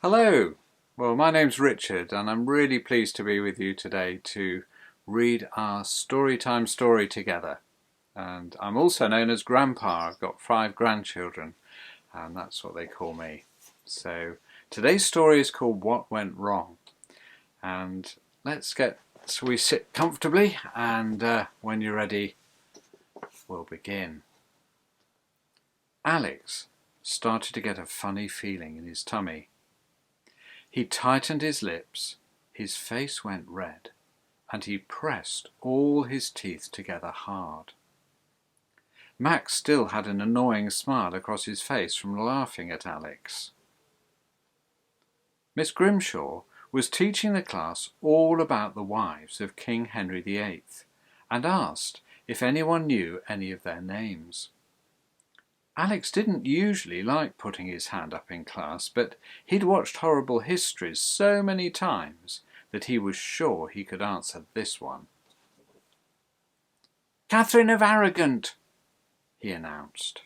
Hello! Well, my name's Richard and I'm really pleased to be with you today to read our Storytime story together. And I'm also known as Grandpa. I've got 5 grandchildren and that's what they call me. So today's story is called What Went Wrong. And so we sit comfortably and when you're ready, we'll begin. Alex started to get a funny feeling in his tummy. He tightened his lips, his face went red, and he pressed all his teeth together hard. Max still had an annoying smile across his face from laughing at Alex. Miss Grimshaw was teaching the class all about the wives of King Henry VIII and asked if anyone knew any of their names. Alex didn't usually like putting his hand up in class, but he'd watched horrible histories so many times that he was sure he could answer this one. "Catherine of Arrogant," he announced.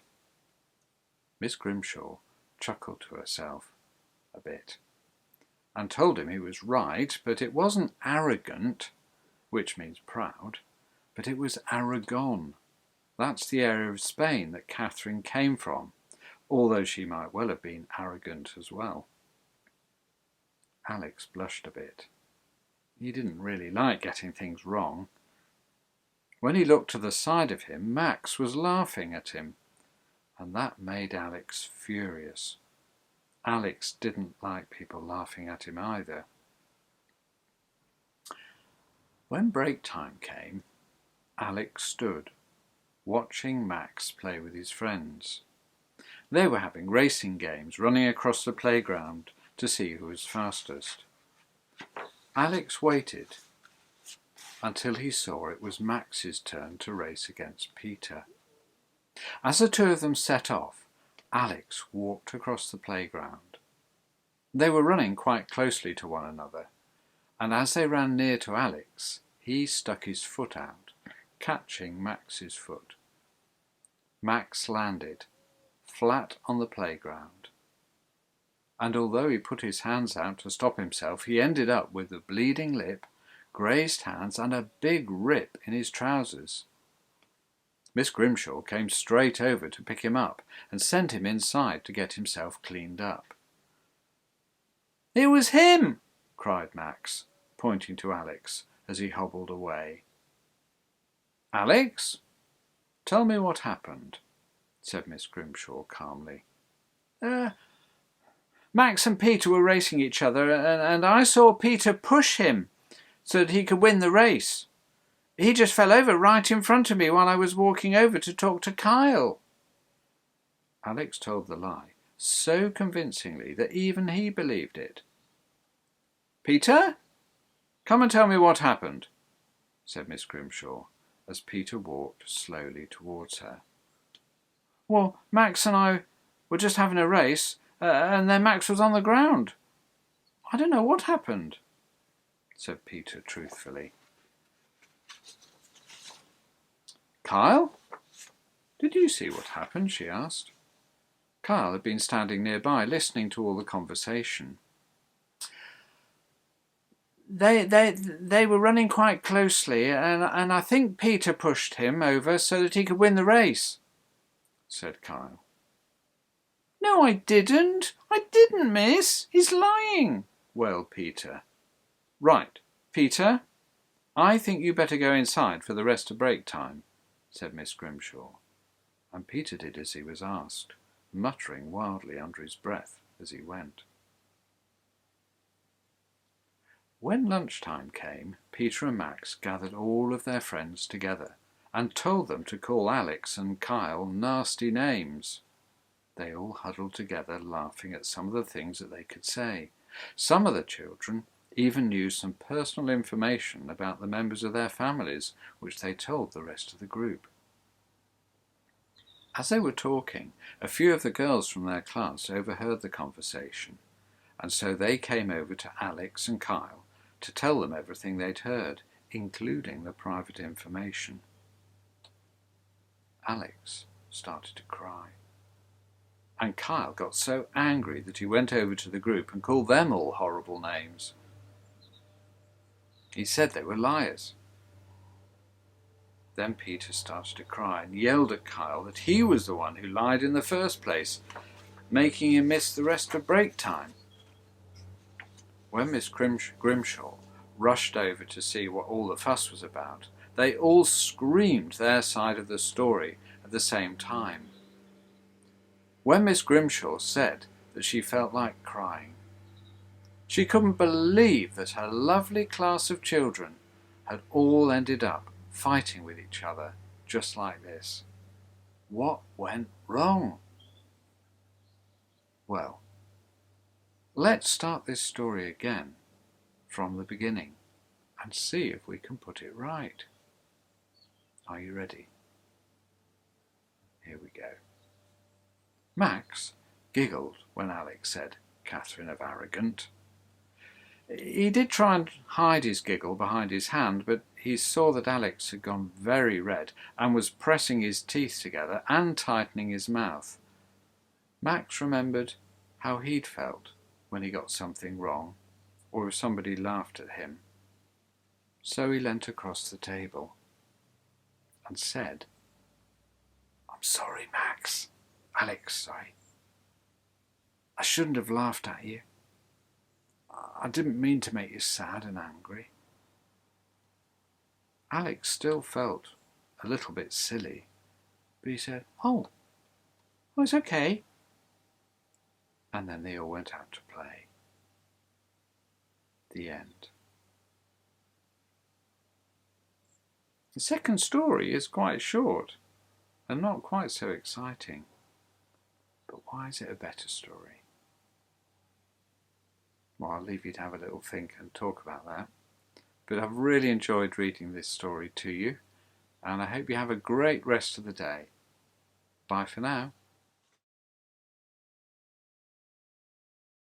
Miss Grimshaw chuckled to herself a bit and told him he was right, but it wasn't arrogant, which means proud, but it was Aragon. That's the area of Spain that Catherine came from, although she might well have been arrogant as well. Alex blushed a bit. He didn't really like getting things wrong. When he looked to the side of him, Max was laughing at him, and that made Alex furious. Alex didn't like people laughing at him either. When break time came, Alex stood, watching Max play with his friends. They were having racing games, running across the playground to see who was fastest. Alex waited until he saw it was Max's turn to race against Peter. As the two of them set off, Alex walked across the playground. They were running quite closely to one another, and as they ran near to Alex, he stuck his foot out, catching Max's foot. Max landed flat on the playground, and although he put his hands out to stop himself, he ended up with a bleeding lip, grazed hands and a big rip in his trousers. Miss Grimshaw came straight over to pick him up and sent him inside to get himself cleaned up. "It was him!" cried Max, pointing to Alex as he hobbled away. "Alex, tell me what happened," said Miss Grimshaw calmly. Max and Peter were racing each other, and I saw Peter push him so that he could win the race. He just fell over right in front of me while I was walking over to talk to Kyle." Alex told the lie so convincingly that even he believed it. "Peter, come and tell me what happened," said Miss Grimshaw, as Peter walked slowly towards her. "Well, Max and I were just having a race, and then Max was on the ground. I don't know what happened," said Peter truthfully. "Kyle, did you see what happened?" she asked. Kyle had been standing nearby, listening to all the conversation. They were running quite closely, and I think Peter pushed him over so that he could win the race," said Kyle. "No, I didn't, miss. He's lying," wailed Peter. "Right, Peter, I think you better go inside for the rest of break time," said Miss Grimshaw, and Peter did as he was asked, muttering wildly under his breath as he went. When lunchtime came, Peter and Max gathered all of their friends together and told them to call Alex and Kyle nasty names. They all huddled together, laughing at some of the things that they could say. Some of the children even knew some personal information about the members of their families, which they told the rest of the group. As they were talking, a few of the girls from their class overheard the conversation, and so they came over to Alex and Kyle to tell them everything they'd heard, including the private information. Alex started to cry. And Kyle got so angry that he went over to the group and called them all horrible names. He said they were liars. Then Peter started to cry and yelled at Kyle that he was the one who lied in the first place, making him miss the rest of break time. When Miss Grimshaw rushed over to see what all the fuss was about, they all screamed their side of the story at the same time. When Miss Grimshaw said that she felt like crying, she couldn't believe that her lovely class of children had all ended up fighting with each other just like this. What went wrong? Well, let's start this story again from the beginning and see if we can put it right. Are you ready? Here we go. Max giggled when Alex said Catherine of Arrogant. He did try and hide his giggle behind his hand, but he saw that Alex had gone very red and was pressing his teeth together and tightening his mouth. Max remembered how he'd felt when he got something wrong, or if somebody laughed at him. So he leant across the table and said, "I'm sorry, Max. Alex, sorry. I shouldn't have laughed at you. I didn't mean to make you sad and angry." Alex still felt a little bit silly, but he said, Oh, it's okay." And then they all went out to play. The end. The second story is quite short and not quite so exciting. But why is it a better story? Well, I'll leave you to have a little think and talk about that. But I've really enjoyed reading this story to you, and I hope you have a great rest of the day. Bye for now.